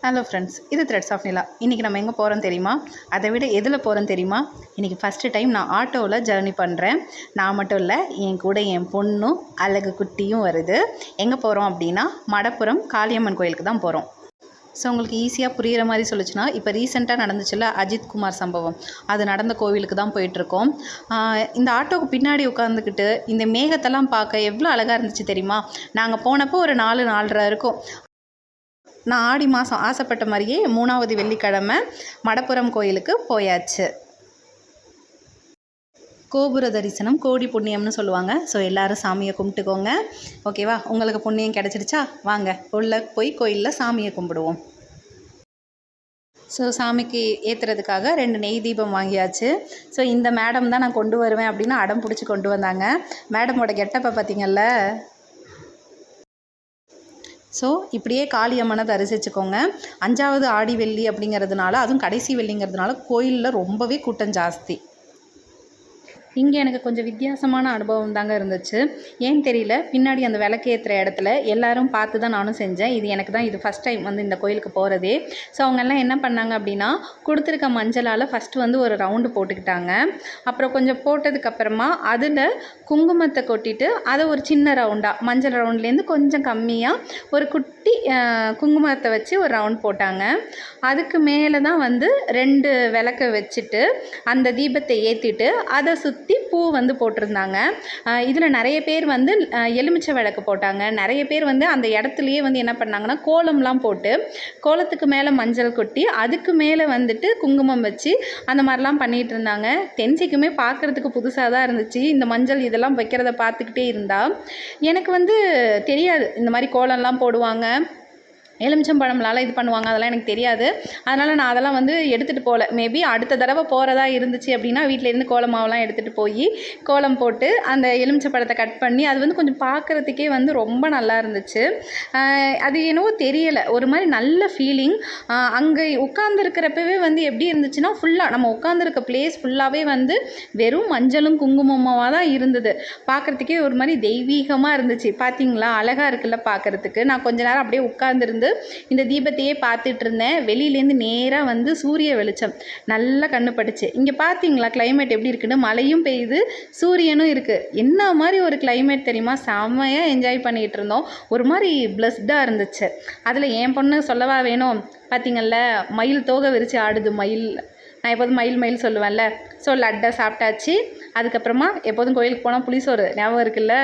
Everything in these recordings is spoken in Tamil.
ஹலோ ஃப்ரெண்ட்ஸ், இது த்ரெட்ஸ் ஆஃப் நிலா. இன்றைக்கி நம்ம எங்கே போகிறோம் தெரியுமா? அதை விட எதில் போகிறோம் தெரியுமா? இன்றைக்கி ஃபஸ்ட்டு டைம் நான் ஆட்டோவில் ஜர்னி பண்ணுறேன். நான் மட்டும் இல்லை, என் கூட என் பொண்ணும் அழகு குட்டியும் வருது. எங்கே போகிறோம் அப்படின்னா மடப்புரம் காளியம்மன் கோயிலுக்கு தான் போகிறோம். ஸோ உங்களுக்கு ஈஸியாக புரிகிற மாதிரி சொல்லிச்சுன்னா, இப்போ ரீசெண்டாக நடந்துச்சுல்ல அஜித்குமார் சம்பவம், அது நடந்த கோவிலுக்கு தான் போயிட்டுருக்கோம். இந்த ஆட்டோவுக்கு பின்னாடி உட்காந்துக்கிட்டு இந்த மேகத்தெல்லாம் பார்க்க எவ்வளோ அழகாக இருந்துச்சு தெரியுமா? நாங்கள் போனப்போ ஒரு 4-4:30 இருக்கும். நான் ஆடி மாதம் ஆசைப்பட்ட மாதிரியே 3வது வெள்ளிக்கிழமை மடப்புரம் கோயிலுக்கு போயாச்சு. கோபுர தரிசனம் கோடி புண்ணியம்னு சொல்லுவாங்க. ஸோ எல்லோரும் சாமியை கும்பிட்டுக்கோங்க, ஓகேவா? உங்களுக்கு புண்ணியம் கிடச்சிடுச்சா? வாங்க உள்ளே போய் கோயிலில் சாமியை கும்பிடுவோம். ஸோ சாமிக்கு ஏற்றுறதுக்காக 2 நெய் தீபம் வாங்கியாச்சு. ஸோ இந்த மேடம் தான் நான் கொண்டு வருவேன் அப்படின்னு அடம் பிடிச்சி கொண்டு வந்தாங்க. மேடமோட கெட்டப்பை பார்த்திங்கல்ல. ஸோ இப்படியே காளியம்மனை தரிசிச்சுக்கோங்க. 5வது ஆடி வெள்ளி அப்படிங்கிறதுனால, அதுவும் கடைசி வெள்ளிங்கிறதுனால கோயிலில் ரொம்பவே கூட்டம் ஜாஸ்தி. இங்கே எனக்கு கொஞ்சம் வித்தியாசமான அனுபவம் தாங்க இருந்துச்சு. ஏன்னு தெரியல, பின்னாடி அந்த விளக்கேற்றுற இடத்துல எல்லாரும் பார்த்து தான் நானும் செஞ்சேன். இது ஃபஸ்ட் டைம் வந்து இந்த கோயிலுக்கு போகிறதே. ஸோ அவங்கெல்லாம் என்ன பண்ணாங்க அப்படின்னா, கொடுத்துருக்க மஞ்சளால் ஃபஸ்ட்டு வந்து ஒரு ரவுண்டு போட்டுக்கிட்டாங்க. அப்புறம் கொஞ்சம் போட்டதுக்கப்புறமா அதில் குங்குமத்தை கொட்டிட்டு அதை ஒரு சின்ன ரவுண்டாக, மஞ்சள் ரவுண்ட்லேருந்து கொஞ்சம் கம்மியாக ஒரு குட்டி குங்குமத்தை வச்சு ஒரு ரவுண்ட் போட்டாங்க. அதுக்கு மேலே தான் வந்து 2 விளக்கை வச்சுட்டு அந்த தீபத்தை ஏற்றிட்டு அதை சுற்றி பூ வந்து போட்டிருந்தாங்க. இதில் நிறைய பேர் வந்து எலுமிச்சை விளக்கு போட்டாங்க. நிறைய பேர் வந்து அந்த இடத்துலையே வந்து என்ன பண்ணாங்கன்னா, கோலம்லாம் போட்டு கோலத்துக்கு மேலே மஞ்சள் கொட்டி அதுக்கு மேலே வந்துட்டு குங்குமம் வச்சு அந்த மாதிரிலாம் பண்ணிகிட்டு இருந்தாங்க. தென்சிக்குமே பார்க்குறதுக்கு புதுசாக தான் இருந்துச்சு. இந்த மஞ்சள் இதெல்லாம் வைக்கிறத பார்த்துக்கிட்டே இருந்தால் எனக்கு வந்து தெரியாது இந்த மாதிரி கோலம்லாம் போடுவாங்க, எலுமிச்சம்பழம்லாம் இது பண்ணுவாங்க, அதெல்லாம் எனக்கு தெரியாது. அதனால் நான் அதெல்லாம் வந்து எடுத்துகிட்டு போகல. மேபி அடுத்த தடவை போகிறதா இருந்துச்சு அப்படின்னா வீட்டிலேருந்து கோலம் மாவெல்லாம் எடுத்துகிட்டு போய் கோலம் போட்டு அந்த எலுமிச்சம்பழத்தை கட் பண்ணி அது வந்து கொஞ்சம் பார்க்குறதுக்கே வந்து ரொம்ப நல்லா இருந்துச்சு. அது என்னவோ தெரியலை, ஒரு மாதிரி நல்ல ஃபீலிங். அங்கே உட்காந்துருக்கிறப்பவே வந்து எப்படி இருந்துச்சுன்னா, ஃபுல்லாக நம்ம உட்காந்துருக்க பிளேஸ் ஃபுல்லாகவே வந்து வெறும் மஞ்சளும் குங்குமமாக தான் இருந்தது. பார்க்குறதுக்கே ஒரு மாதிரி தெய்வீகமாக இருந்துச்சு. பார்த்தீங்களா, அழகாக இருக்குல்ல பார்க்குறதுக்கு. நான் கொஞ்ச நேரம் அப்படியே உட்காந்துருந்து இந்த தீபத்தையே பார்த்துட்டு இருந்தேன். வெளியிலேருந்து நேராக வந்து சூரிய வெளிச்சம் நல்லா கண்ணு பட்டுச்சு. இங்கே பார்த்தீங்களா கிளைமேட் எப்படி இருக்குன்னு? மழையும் பெய்யுது, சூரியனும் இருக்குது. என்ன மாதிரி ஒரு கிளைமேட் தெரியுமா? செம்மையாக என்ஜாய் பண்ணிகிட்டு இருந்தோம். ஒரு மாதிரி பிளஸ்டாக இருந்துச்சு. அதில் என் பொண்ணு சொல்லவா வேணும்? பார்த்தீங்கள்ல, மயில் தோகை விரித்து ஆடுது. மயில், நான் எப்போதும் மயில் சொல்லுவேன்ல. ஸோ லட்டை சாப்பிட்டாச்சு. அதுக்கப்புறமா எப்போதும் கோயிலுக்கு போனால் புளிசோறு ஞாபகம் இருக்குல்ல,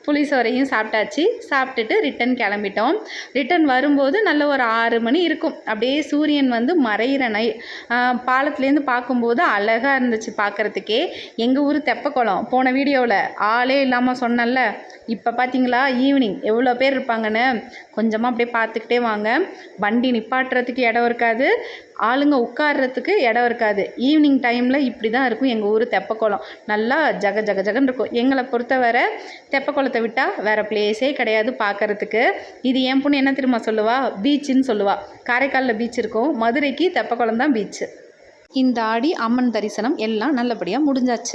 புளிசோறையும் சாப்பிட்டாச்சு. சாப்பிட்டுட்டு ரிட்டன் கிளம்பிட்டோம். ரிட்டன் வரும்போது நல்ல ஒரு 6 மணி இருக்கும். அப்படியே சூரியன் வந்து மறையிற பாலத்துலேருந்து பார்க்கும்போது அழகாக இருந்துச்சு பார்க்குறதுக்கே. எங்கள் ஊர் தெப்பக்குளம் போன வீடியோவில் ஆளே இல்லாமல் சொன்னல, இப்போ பார்த்தீங்களா ஈவினிங் எவ்வளோ பேர் இருப்பாங்கன்னு. கொஞ்சமாக அப்படியே பார்த்துக்கிட்டே வாங்க. வண்டி நிப்பாட்டுறதுக்கு இடம் இருக்காது, ஆளுங்க உட்கார்றதுக்கு இடம் இருக்காது. ஈவினிங் டைமில் இப்படி தான் இருக்கும் எங்கள் ஊர் தெப்பக்குளம். நல்லா ஜகன்னு இருக்கும். எங்களை பொறுத்தவரை தெப்பக்குளத்தை விட்டால் வேறு பிளேஸே கிடையாது பார்க்குறதுக்கு. இது என் பொண்ணு என்ன தெரியுமா சொல்லுவா? பீச்சுன்னு சொல்லுவாள். காரைக்காலில் பீச் இருக்கும், மதுரைக்கு தெப்பக்குளம் தான் பீச்சு. இந்த ஆடி அம்மன் தரிசனம் எல்லாம் நல்லபடியாக முடிஞ்சாச்சு.